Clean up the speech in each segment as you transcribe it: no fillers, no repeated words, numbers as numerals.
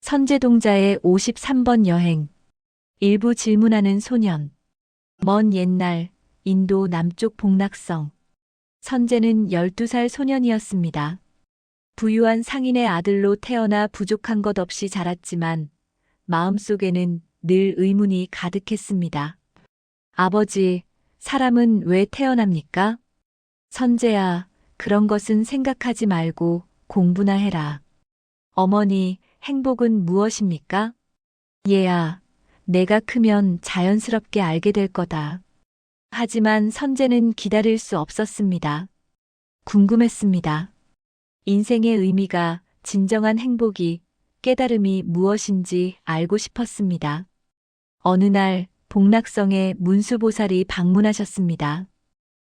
선제동자의 53번 여행. 일부 질문하는 소년. 먼 옛날 인도 남쪽 복락성. 선제는 12살 소년이었습니다. 부유한 상인의 아들로 태어나 부족한 것 없이 자랐지만 마음속에는 늘 의문이 가득했습니다. 아버지, 사람은 왜 태어납니까? 선제야, 그런 것은 생각하지 말고 공부나 해라. 어머니, 행복은 무엇입니까? 얘야, 내가 크면 자연스럽게 알게 될 거다. 하지만 선제는 기다릴 수 없었습니다. 궁금했습니다. 인생의 의미가, 진정한 행복이, 깨달음이 무엇인지 알고 싶었습니다. 어느 날 복락성에 문수보살이 방문하셨습니다.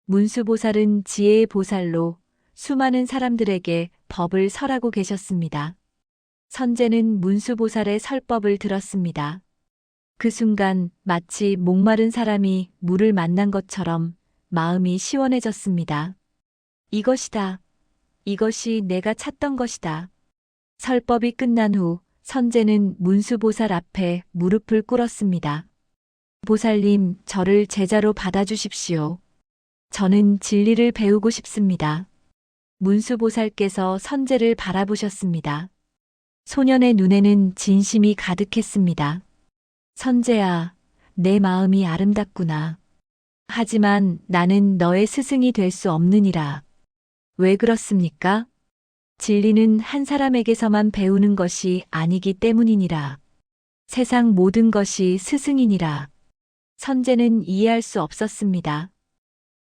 문수보살은 지혜의 보살로 수많은 사람들에게 법을 설하고 계셨습니다. 선제는 문수보살의 설법을 들었습니다. 그 순간 마치 목마른 사람이 물을 만난 것처럼 마음이 시원해졌습니다. 이것이다. 이것이 내가 찾던 것이다. 설법이 끝난 후 선제는 문수보살 앞에 무릎을 꿇었습니다. 보살님, 저를 제자로 받아주십시오. 저는 진리를 배우고 싶습니다. 문수보살께서 선제를 바라보셨습니다. 소년의 눈에는 진심이 가득했습니다. 선제야, 내 마음이 아름답구나. 하지만 나는 너의 스승이 될 수 없느니라. 왜 그렇습니까? 진리는 한 사람에게서만 배우는 것이 아니기 때문이니라. 세상 모든 것이 스승이니라. 선제는 이해할 수 없었습니다.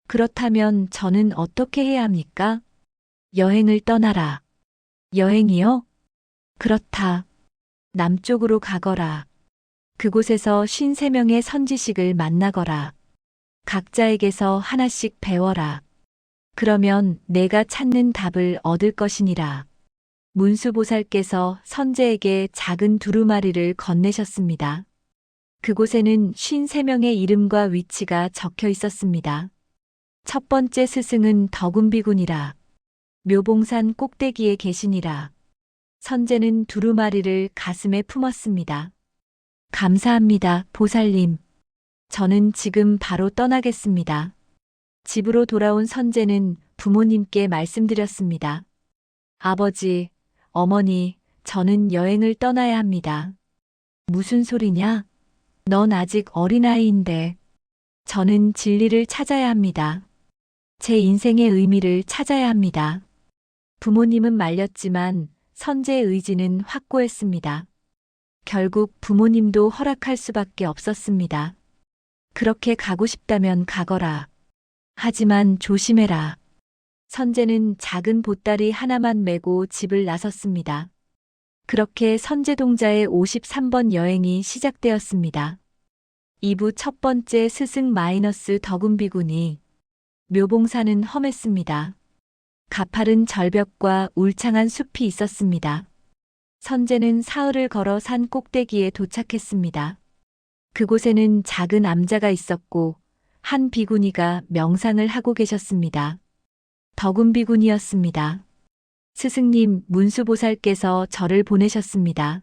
그렇다면 저는 어떻게 해야 합니까? 여행을 떠나라. 여행이요? 그렇다. 남쪽으로 가거라. 그곳에서 53명의 선지식을 만나거라. 각자에게서 하나씩 배워라. 그러면 내가 찾는 답을 얻을 것이니라. 문수보살께서 선제에게 작은 두루마리를 건네셨습니다. 그곳에는 53명의 이름과 위치가 적혀 있었습니다. 첫 번째 스승은 덕운비군이라. 묘봉산 꼭대기에 계시니라. 선제는 두루마리를 가슴에 품었습니다. 감사합니다, 보살님. 저는 지금 바로 떠나겠습니다. 집으로 돌아온 선제는 부모님께 말씀드렸습니다. 아버지, 어머니, 저는 여행을 떠나야 합니다. 무슨 소리냐? 넌 아직 어린아이인데. 저는 진리를 찾아야 합니다. 제 인생의 의미를 찾아야 합니다. 부모님은 말렸지만 선제의 의지는 확고했습니다. 결국 부모님도 허락할 수밖에 없었습니다. 그렇게 가고 싶다면 가거라. 하지만 조심해라. 선제는 작은 보따리 하나만 메고 집을 나섰습니다. 그렇게 선제동자의 53번 여행이 시작되었습니다. 2부 첫 번째 스승 마이너스 덕운비군이. 묘봉산은 험했습니다. 가파른 절벽과 울창한 숲이 있었습니다. 선제는 사흘을 걸어 산 꼭대기에 도착했습니다. 그곳에는 작은 암자가 있었고 한 비구니가 명상을 하고 계셨습니다. 덕운비군이었습니다. 스승님, 문수보살께서 저를 보내셨습니다.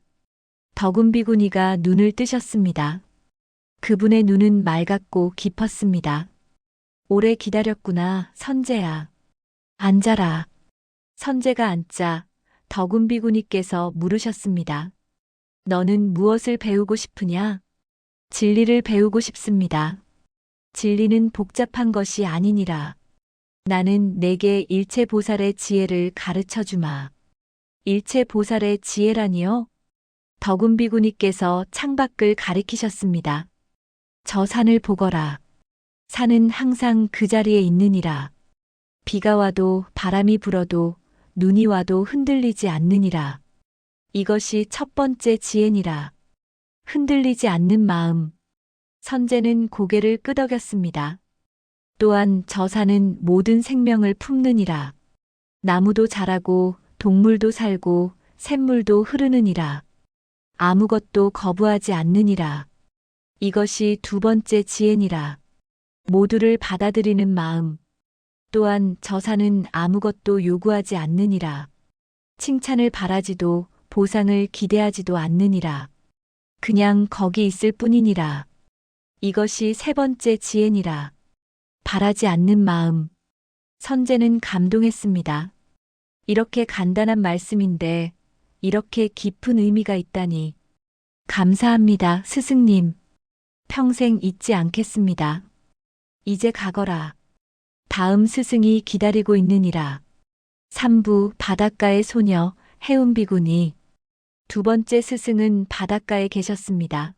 덕운비구니가 눈을 뜨셨습니다. 그분의 눈은 맑았고 깊었습니다. 오래 기다렸구나, 선제야. 앉아라. 선제가 앉자 덕운비구니께서 물으셨습니다. 너는 무엇을 배우고 싶으냐? 진리를 배우고 싶습니다. 진리는 복잡한 것이 아니니라. 나는 내게 일체보살의 지혜를 가르쳐 주마. 일체보살의 지혜라니요? 덕운비구니께서 창밖을 가리키셨습니다. 저 산을 보거라. 산은 항상 그 자리에 있느니라. 비가 와도 바람이 불어도 눈이 와도 흔들리지 않느니라. 이것이 첫 번째 지혜니라. 흔들리지 않는 마음. 선제는 고개를 끄덕였습니다. 또한 저 산은 모든 생명을 품느니라. 나무도 자라고 동물도 살고 샘물도 흐르느니라. 아무것도 거부하지 않느니라. 이것이 두 번째 지혜니라. 모두를 받아들이는 마음. 또한 저 산은 아무것도 요구하지 않느니라. 칭찬을 바라지도 보상을 기대하지도 않느니라. 그냥 거기 있을 뿐이니라. 이것이 세 번째 지혜니라. 바라지 않는 마음. 선제는 감동했습니다. 이렇게 간단한 말씀인데 이렇게 깊은 의미가 있다니. 감사합니다, 스승님. 평생 잊지 않겠습니다. 이제 가거라. 다음 스승이 기다리고 있느니라. 3부 바닷가의 소녀 해운비구니. 두 번째 스승은 바닷가에 계셨습니다.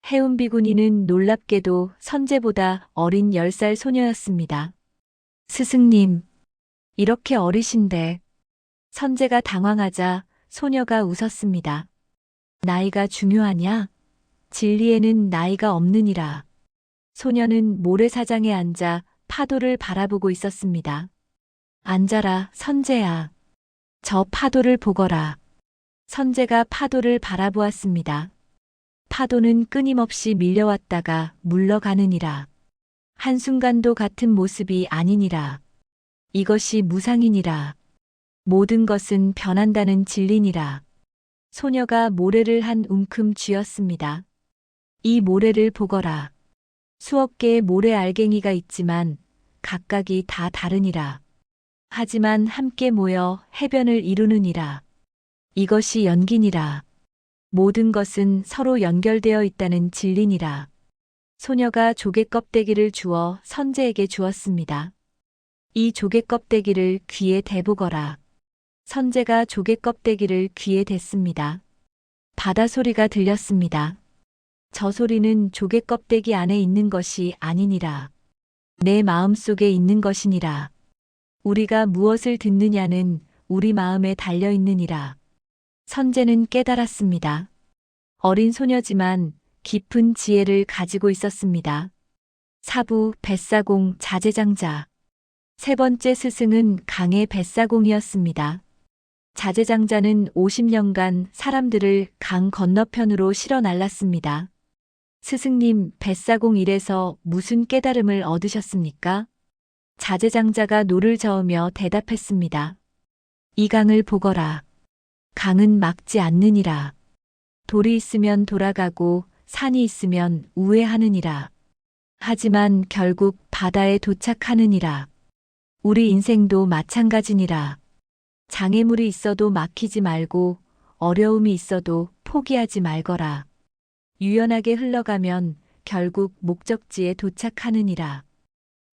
해운비구니는 놀랍게도 선제보다 어린 10살 소녀였습니다. 스승님, 이렇게 어리신데. 선제가 당황하자 소녀가 웃었습니다. 나이가 중요하냐? 진리에는 나이가 없느니라. 소녀는 모래사장에 앉아 파도를 바라보고 있었습니다. 앉아라, 선제야. 저 파도를 보거라. 선제가 파도를 바라보았습니다. 파도는 끊임없이 밀려왔다가 물러가느니라. 한순간도 같은 모습이 아니니라. 이것이 무상이니라. 모든 것은 변한다는 진리니라. 소녀가 모래를 한 움큼 쥐었습니다. 이 모래를 보거라. 수억 개의 모래 알갱이가 있지만 각각이 다 다르니라. 하지만 함께 모여 해변을 이루느니라. 이것이 연기니라. 모든 것은 서로 연결되어 있다는 진리니라. 소녀가 조개 껍데기를 주어 선제에게 주었습니다. 이 조개 껍데기를 귀에 대보거라. 선제가 조개 껍데기를 귀에 댔습니다. 바다 소리가 들렸습니다. 저 소리는 조개 껍데기 안에 있는 것이 아니니라. 내 마음 속에 있는 것이니라. 우리가 무엇을 듣느냐는 우리 마음에 달려 있느니라. 선제는 깨달았습니다. 어린 소녀지만 깊은 지혜를 가지고 있었습니다. 사부 뱃사공 자제장자. 세 번째 스승은 강의 뱃사공이었습니다. 자제장자는 50년간 사람들을 강 건너편으로 실어 날랐습니다. 스승님, 뱃사공 일에서 무슨 깨달음을 얻으셨습니까? 자제장자가 노를 저으며 대답했습니다. 이 강을 보거라. 강은 막지 않느니라. 돌이 있으면 돌아가고 산이 있으면 우회하느니라. 하지만 결국 바다에 도착하느니라. 우리 인생도 마찬가지니라. 장애물이 있어도 막히지 말고 어려움이 있어도 포기하지 말거라. 유연하게 흘러가면 결국 목적지에 도착하느니라.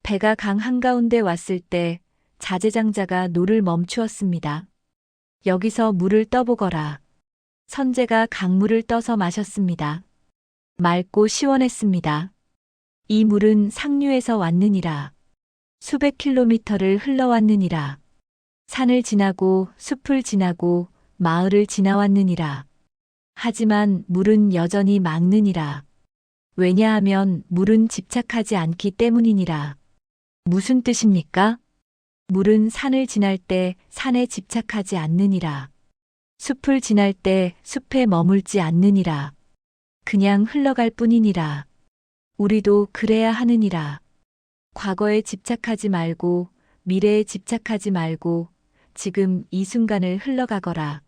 배가 강 한가운데 왔을 때 자제장자가 노를 멈추었습니다. 여기서 물을 떠보거라. 선제가 강물을 떠서 마셨습니다. 맑고 시원했습니다. 이 물은 상류에서 왔느니라. 수백 킬로미터를 흘러왔느니라. 산을 지나고 숲을 지나고 마을을 지나왔느니라. 하지만 물은 여전히 맑느니라. 왜냐하면 물은 집착하지 않기 때문이니라. 무슨 뜻입니까? 물은 산을 지날 때 산에 집착하지 않느니라. 숲을 지날 때 숲에 머물지 않느니라. 그냥 흘러갈 뿐이니라. 우리도 그래야 하느니라. 과거에 집착하지 말고 미래에 집착하지 말고 지금 이 순간을 흘러가거라.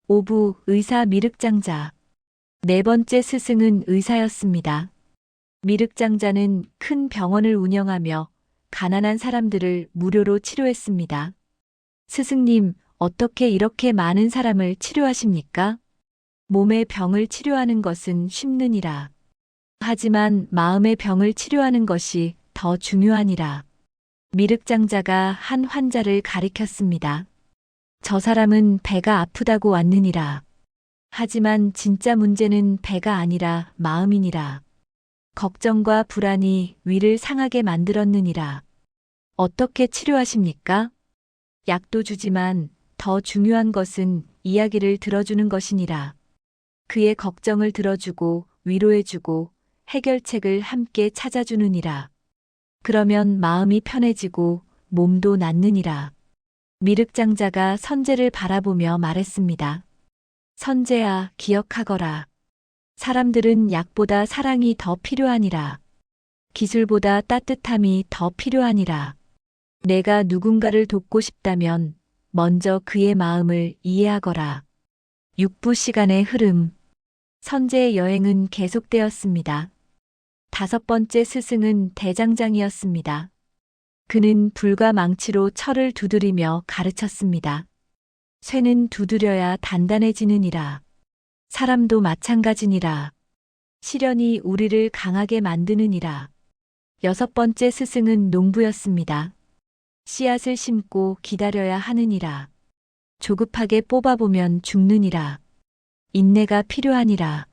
오부 의사 미륵장자. 네 번째 스승은 의사였습니다. 미륵장자는 큰 병원을 운영하며 가난한 사람들을 무료로 치료했습니다. 스승님, 어떻게 이렇게 많은 사람을 치료하십니까? 몸의 병을 치료하는 것은 쉽느니라. 하지만 마음의 병을 치료하는 것이 더 중요하니라. 미륵장자가 한 환자를 가리켰습니다. 저 사람은 배가 아프다고 왔느니라. 하지만 진짜 문제는 배가 아니라 마음이니라. 걱정과 불안이 위를 상하게 만들었느니라. 어떻게 치료하십니까? 약도 주지만 더 중요한 것은 이야기를 들어주는 것이니라. 그의 걱정을 들어주고 위로해주고 해결책을 함께 찾아주느니라. 그러면 마음이 편해지고 몸도 낫느니라. 미륵장자가 선제를 바라보며 말했습니다. 선제야, 기억하거라. 사람들은 약보다 사랑이 더 필요하니라. 기술보다 따뜻함이 더 필요하니라. 내가 누군가를 돕고 싶다면 먼저 그의 마음을 이해하거라. 6부 시간의 흐름. 선제의 여행은 계속되었습니다. 5번째 스승은 대장장이었습니다. 그는 불과 망치로 철을 두드리며 가르쳤습니다. 쇠는 두드려야 단단해지느니라. 사람도 마찬가지니라. 시련이 우리를 강하게 만드느니라. 6번째 스승은 농부였습니다. 씨앗을 심고 기다려야 하느니라. 조급하게 뽑아보면 죽느니라. 인내가 필요하니라.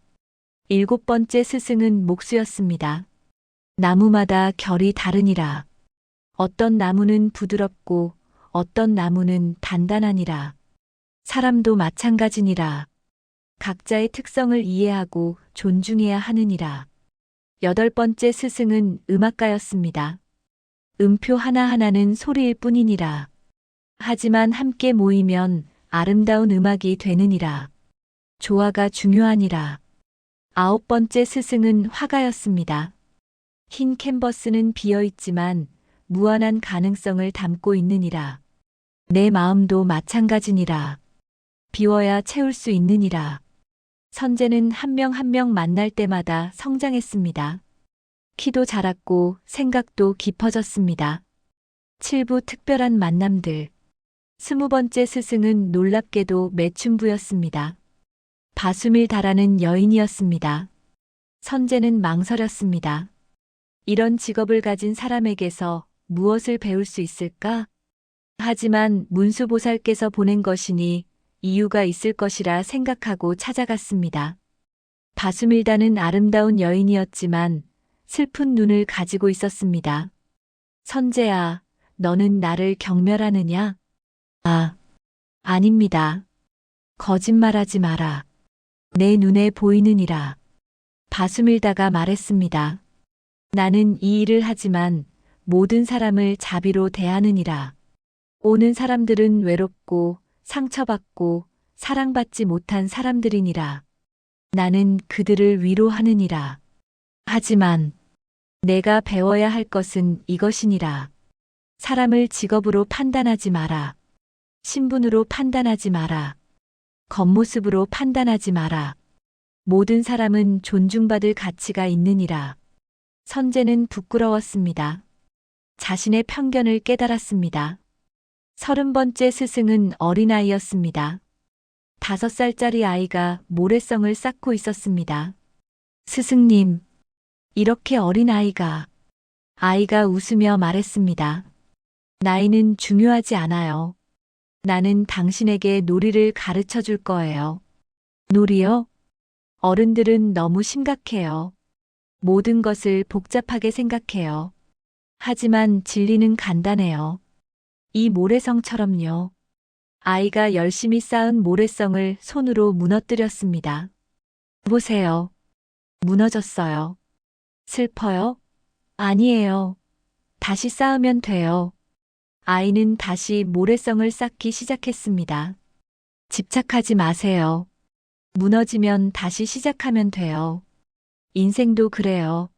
7번째 스승은 목수였습니다. 나무마다 결이 다르니라. 어떤 나무는 부드럽고 어떤 나무는 단단하니라. 사람도 마찬가지니라. 각자의 특성을 이해하고 존중해야 하느니라. 8번째 스승은 음악가였습니다. 음표 하나하나는 소리일 뿐이니라. 하지만 함께 모이면 아름다운 음악이 되느니라. 조화가 중요하니라. 9번째 스승은 화가였습니다. 흰 캔버스는 비어있지만 무한한 가능성을 담고 있느니라. 내 마음도 마찬가지니라. 비워야 채울 수 있느니라. 선제는 한 명 한 명 만날 때마다 성장했습니다. 키도 자랐고 생각도 깊어졌습니다. 7부 특별한 만남들. 20번째 스승은 놀랍게도 매춘부였습니다. 바수밀 다라는 여인이었습니다. 선제는 망설였습니다. 이런 직업을 가진 사람에게서 무엇을 배울 수 있을까? 하지만 문수보살께서 보낸 것이니 이유가 있을 것이라 생각하고 찾아갔습니다. 바수밀다는 아름다운 여인이었지만 슬픈 눈을 가지고 있었습니다. 선제야, 너는 나를 경멸하느냐? 아, 아닙니다. 거짓말하지 마라. 내 눈에 보이느니라. 바수밀다가 말했습니다. 나는 이 일을 하지만 모든 사람을 자비로 대하느니라. 오는 사람들은 외롭고 상처받고 사랑받지 못한 사람들이니라. 나는 그들을 위로하느니라. 하지만 내가 배워야 할 것은 이것이니라. 사람을 직업으로 판단하지 마라. 신분으로 판단하지 마라. 겉모습으로 판단하지 마라. 모든 사람은 존중받을 가치가 있느니라. 선제는 부끄러웠습니다. 자신의 편견을 깨달았습니다. 30번째 스승은 어린아이였습니다. 5살짜리 아이가 모래성을 쌓고 있었습니다. 스승님, 이렇게 어린아이가. 아이가 웃으며 말했습니다. 나이는 중요하지 않아요. 나는 당신에게 놀이를 가르쳐 줄 거예요. 놀이요? 어른들은 너무 심각해요. 모든 것을 복잡하게 생각해요. 하지만 진리는 간단해요. 이 모래성처럼요. 아이가 열심히 쌓은 모래성을 손으로 무너뜨렸습니다. 보세요. 무너졌어요. 슬퍼요? 아니에요. 다시 쌓으면 돼요. 아이는 다시 모래성을 쌓기 시작했습니다. 집착하지 마세요. 무너지면 다시 시작하면 돼요. 인생도 그래요.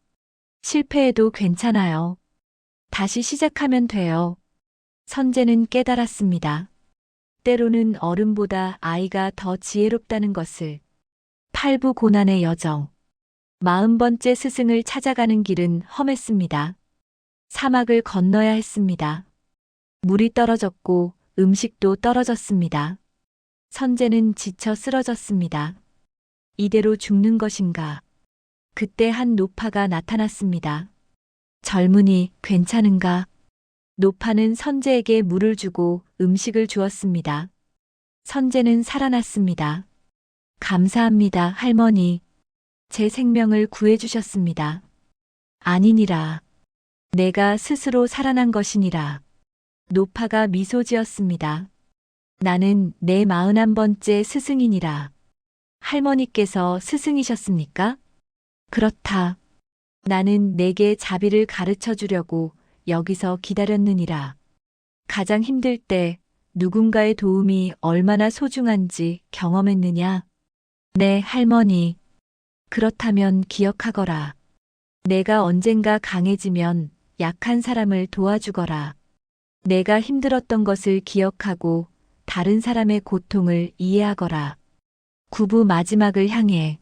실패해도 괜찮아요. 다시 시작하면 돼요. 선제는 깨달았습니다. 때로는 어른보다 아이가 더 지혜롭다는 것을. 8부 고난의 여정. 40번째 스승을 찾아가는 길은 험했습니다. 사막을 건너야 했습니다. 물이 떨어졌고 음식도 떨어졌습니다. 선제는 지쳐 쓰러졌습니다. 이대로 죽는 것인가? 그때 한 노파가 나타났습니다. 젊은이, 괜찮은가? 노파는 선제에게 물을 주고 음식을 주었습니다. 선제는 살아났습니다. 감사합니다, 할머니. 제 생명을 구해주셨습니다. 아니니라. 내가 스스로 살아난 것이니라. 노파가 미소 지었습니다. 나는 내 41번째 스승이니라. 할머니께서 스승이셨습니까? 그렇다. 나는 내게 자비를 가르쳐 주려고 여기서 기다렸느니라. 가장 힘들 때 누군가의 도움이 얼마나 소중한지 경험했느냐? 네, 할머니. 그렇다면 기억하거라. 내가 언젠가 강해지면 약한 사람을 도와주거라. 내가 힘들었던 것을 기억하고 다른 사람의 고통을 이해하거라. 구부 마지막을 향해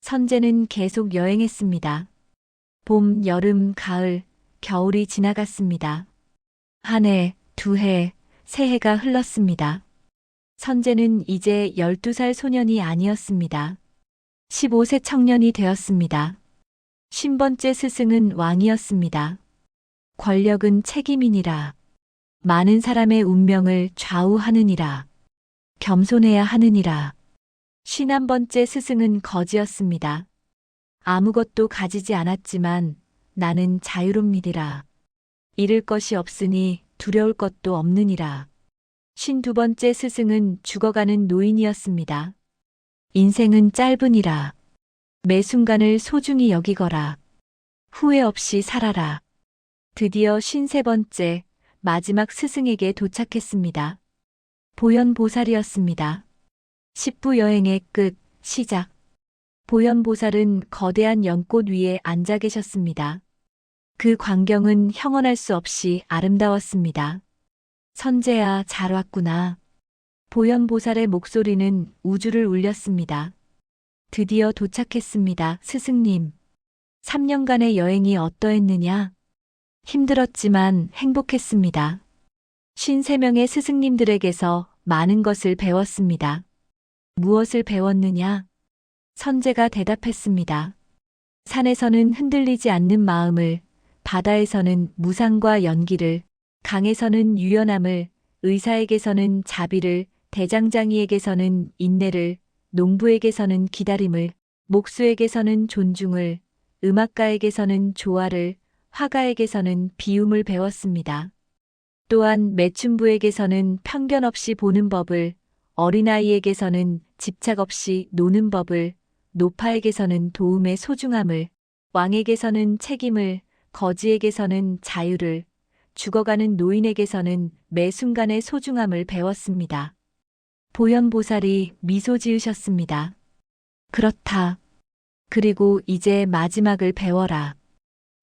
선재는 계속 여행했습니다. 봄, 여름, 가을, 겨울이 지나갔습니다. 한 해, 두 해, 세 해가 흘렀습니다. 선재는 이제 12살 소년이 아니었습니다. 15세 청년이 되었습니다. 50번째 스승은 왕이었습니다. 권력은 책임이니라. 많은 사람의 운명을 좌우하느니라. 겸손해야 하느니라. 51번째 스승은 거지였습니다. 아무것도 가지지 않았지만 나는 자유롭니라. 잃을 것이 없으니 두려울 것도 없느니라. 52번째 스승은 죽어가는 노인이었습니다. 인생은 짧으니라. 매 순간을 소중히 여기거라. 후회 없이 살아라. 드디어 53번째 마지막 스승에게 도착했습니다. 보현보살이었습니다. 10부 여행의 끝, 시작. 보현보살은 거대한 연꽃 위에 앉아 계셨습니다. 그 광경은 형언할 수 없이 아름다웠습니다. 선재야, 잘 왔구나. 보현보살의 목소리는 우주를 울렸습니다. 드디어 도착했습니다, 스승님. 3년간의 여행이 어떠했느냐? 힘들었지만 행복했습니다. 53명의 스승님들에게서 많은 것을 배웠습니다. 무엇을 배웠느냐? 선재가 대답했습니다. 산에서는 흔들리지 않는 마음을, 바다에서는 무상과 연기를, 강에서는 유연함을, 의사에게서는 자비를, 대장장이에게서는 인내를, 농부에게서는 기다림을, 목수에게서는 존중을, 음악가에게서는 조화를, 화가에게서는 비움을 배웠습니다. 또한 매춘부에게서는 편견 없이 보는 법을, 어린아이에게서는 집착 없이 노는 법을, 노파에게서는 도움의 소중함을, 왕에게서는 책임을, 거지에게서는 자유를, 죽어가는 노인에게서는 매 순간의 소중함을 배웠습니다. 보현보살이 미소 지으셨습니다. 그렇다. 그리고 이제 마지막을 배워라.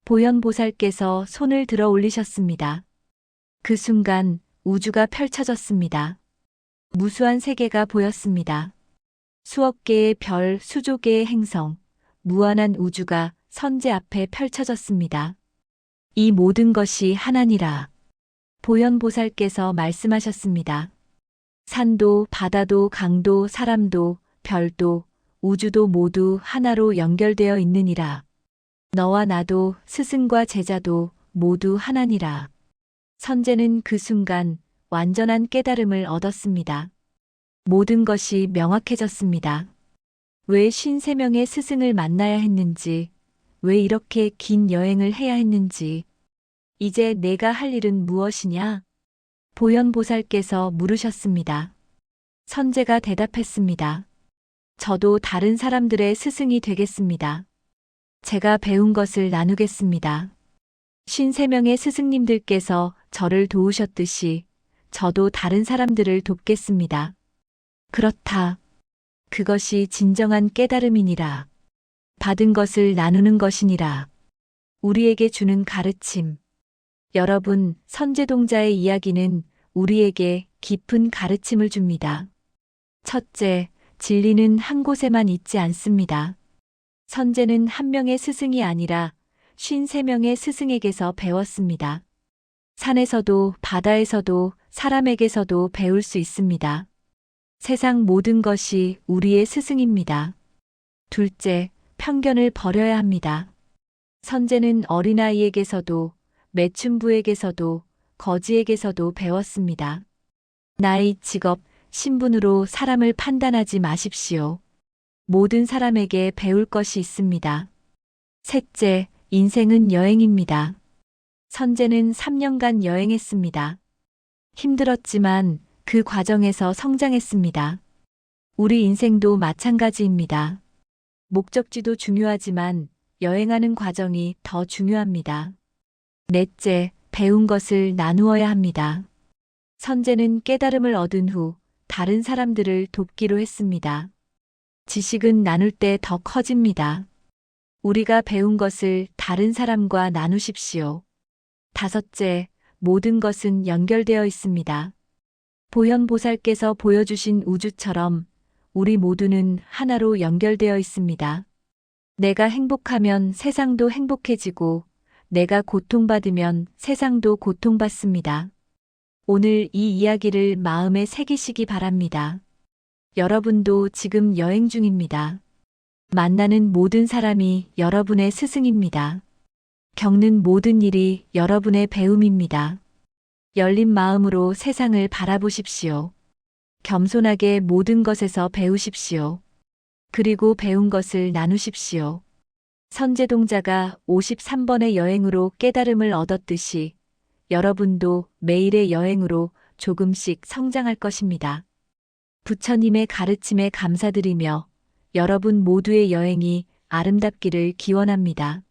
보현보살께서 손을 들어 올리셨습니다. 그 순간 우주가 펼쳐졌습니다. 무수한 세계가 보였습니다. 수억 개의 별, 수조 개의 행성, 무한한 우주가 선재 앞에 펼쳐졌습니다. 이 모든 것이 하나니라. 보현보살께서 말씀하셨습니다. 산도, 바다도, 강도, 사람도, 별도, 우주도 모두 하나로 연결되어 있느니라. 너와 나도, 스승과 제자도 모두 하나니라. 선재는 그 순간 완전한 깨달음을 얻었습니다. 모든 것이 명확해졌습니다. 왜 53명의 스승을 만나야 했는지, 왜 이렇게 긴 여행을 해야 했는지, 이제 내가 할 일은 무엇이냐? 보현보살께서 물으셨습니다. 선재가 대답했습니다. 저도 다른 사람들의 스승이 되겠습니다. 제가 배운 것을 나누겠습니다. 53명의 스승님들께서 저를 도우셨듯이 저도 다른 사람들을 돕겠습니다. 그렇다. 그것이 진정한 깨달음이니라. 받은 것을 나누는 것이니라. 우리에게 주는 가르침. 여러분, 선제동자의 이야기는 우리에게 깊은 가르침을 줍니다. 첫째, 진리는 한 곳에만 있지 않습니다. 선재는 한 명의 스승이 아니라 53명의 스승에게서 배웠습니다. 산에서도 바다에서도 사람에게서도 배울 수 있습니다. 세상 모든 것이 우리의 스승입니다. 둘째, 편견을 버려야 합니다. 선재는 어린아이에게서도 매춘부에게서도 거지에게서도 배웠습니다. 나이, 직업, 신분으로 사람을 판단하지 마십시오. 모든 사람에게 배울 것이 있습니다. 셋째, 인생은 여행입니다. 선재는 3년간 여행했습니다. 힘들었지만 그 과정에서 성장했습니다. 우리 인생도 마찬가지입니다. 목적지도 중요하지만 여행하는 과정이 더 중요합니다. 넷째, 배운 것을 나누어야 합니다. 선재는 깨달음을 얻은 후 다른 사람들을 돕기로 했습니다. 지식은 나눌 때 더 커집니다. 우리가 배운 것을 다른 사람과 나누십시오. 다섯째, 모든 것은 연결되어 있습니다. 보현보살께서 보여주신 우주처럼 우리 모두는 하나로 연결되어 있습니다. 내가 행복하면 세상도 행복해지고, 내가 고통받으면 세상도 고통받습니다. 오늘 이 이야기를 마음에 새기시기 바랍니다. 여러분도 지금 여행 중입니다. 만나는 모든 사람이 여러분의 스승입니다. 겪는 모든 일이 여러분의 배움입니다. 열린 마음으로 세상을 바라보십시오. 겸손하게 모든 것에서 배우십시오. 그리고 배운 것을 나누십시오. 선제동자가 53번의 여행으로 깨달음을 얻었듯이 여러분도 매일의 여행으로 조금씩 성장할 것입니다. 부처님의 가르침에 감사드리며 여러분 모두의 여행이 아름답기를 기원합니다.